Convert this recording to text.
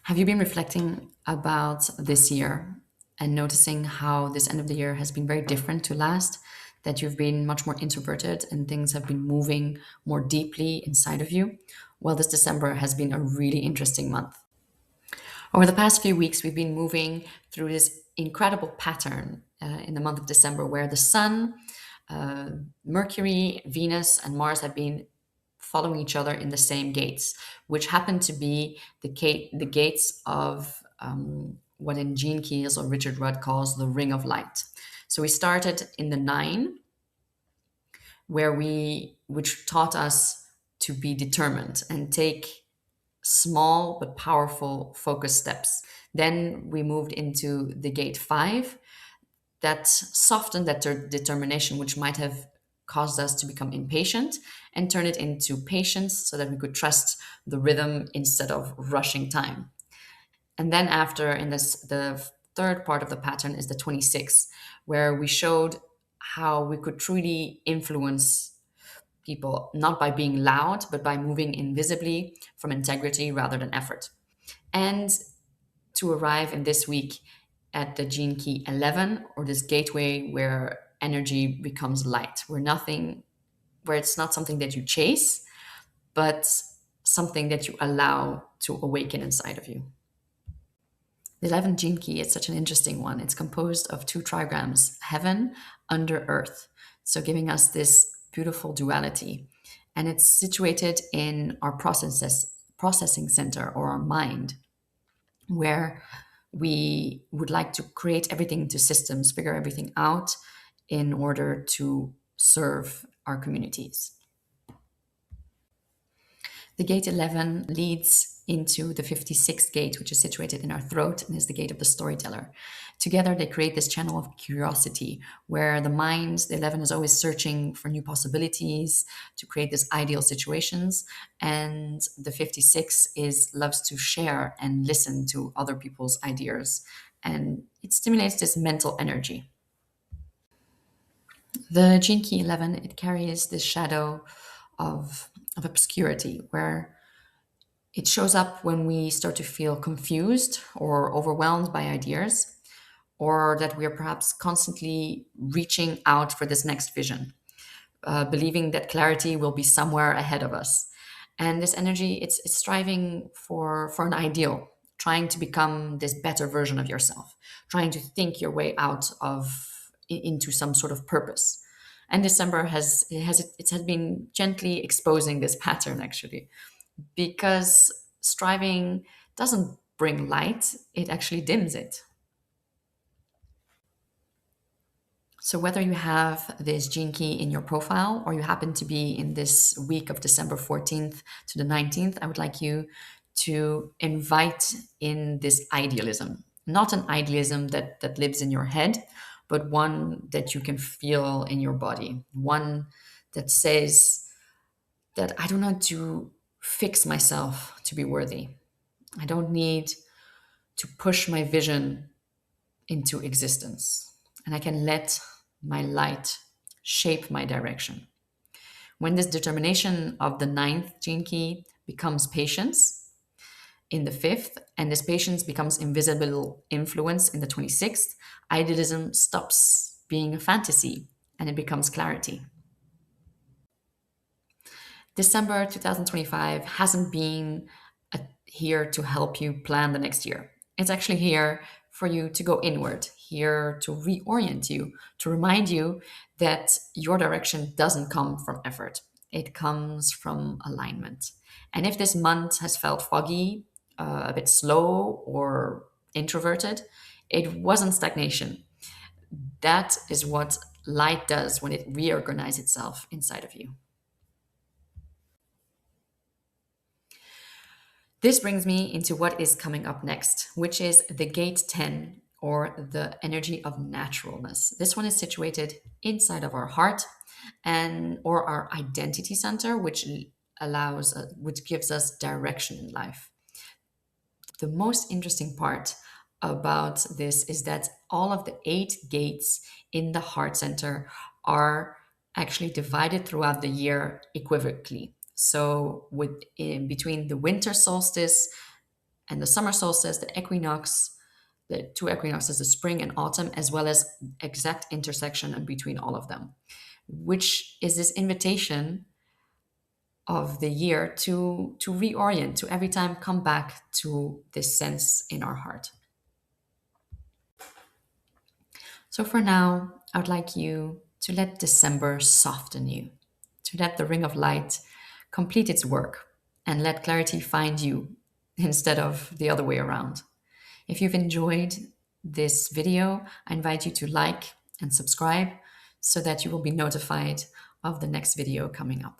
Have you been reflecting about this year and noticing how this end of the year has been very different to last? That you've been much more introverted and things have been moving more deeply inside of you? Well, this December has been a really interesting month. Over the past few weeks, we've been moving through this incredible pattern in the month of December where the sun, uh, Mercury, Venus, and Mars have been following each other in the same gates, which happen to be the gates of what in Gene Keys or Richard Rudd calls the ring of light. So we started in the nine, which taught us to be determined and take small but powerful focus steps. Then we moved into the gate five that softened that determination, which might have caused us to become impatient, and turn it into patience so that we could trust the rhythm instead of rushing time. And then after, in this, the third part of the pattern is the 26, where we showed how we could truly influence people, not by being loud, but by moving invisibly from integrity rather than effort. And to arrive in this week at the gene key 11, or this gateway where energy becomes light, where it's not something that you chase, but something that you allow to awaken inside of you. The 11th gene key is such an interesting one. It's composed of two trigrams, heaven, under earth. So giving us this beautiful duality. And it's situated in our processing center or our mind, where we would like to create everything into systems, figure everything out in order to serve our communities. The gate 11 leads into the 56th gate, which is situated in our throat and is the gate of the storyteller. Together, they create this channel of curiosity where the mind, the 11, is always searching for new possibilities to create these ideal situations. And the 56 is loves to share and listen to other people's ideas. And it stimulates this mental energy. The gene key 11, it carries this shadow of obscurity where it shows up when we start to feel confused or overwhelmed by ideas, or that we are perhaps constantly reaching out for this next vision, believing that clarity will be somewhere ahead of us. And this energy, it's striving for an ideal, trying to become this better version of yourself, trying to think your way out of into some sort of purpose. And December has been gently exposing this pattern actually, because striving doesn't bring light, it actually dims it. So, whether you have this gene key in your profile or you happen to be in this week of December 14th to the 19th, I would like you to invite in this idealism. Not an idealism that lives in your head, but one that you can feel in your body. One that says that I don't need to fix myself to be worthy. I don't need to push my vision into existence. And I can let my light shape my direction. When this determination of the ninth gene key becomes patience in the fifth, and this patience becomes invisible influence in the 26th, idealism stops being a fantasy and it becomes clarity. December 2025 hasn't been here to help you plan the next year. It's actually here for you to go inward, here to reorient you, to remind you that your direction doesn't come from effort, it comes from alignment. And if this month has felt foggy, a bit slow, or introverted, it wasn't stagnation. That is what light does when it reorganizes itself inside of you. This brings me into what is coming up next, which is the gate 10, or the energy of naturalness. This one is situated inside of our heart and or our identity center, which which gives us direction in life. The most interesting part about this is that all of the eight gates in the heart center are actually divided throughout the year equivocally. So with in between the winter solstice And the summer solstice, the equinox, the two equinoxes, the spring and autumn, as well as exact intersection in between all of them, which is this invitation of the year to reorient, to every time come back to this sense in our heart. So for now, I would like you to let December soften you, to let the ring of light complete its work, and let clarity find you instead of the other way around. If you've enjoyed this video, I invite you to like and subscribe so that you will be notified of the next video coming up.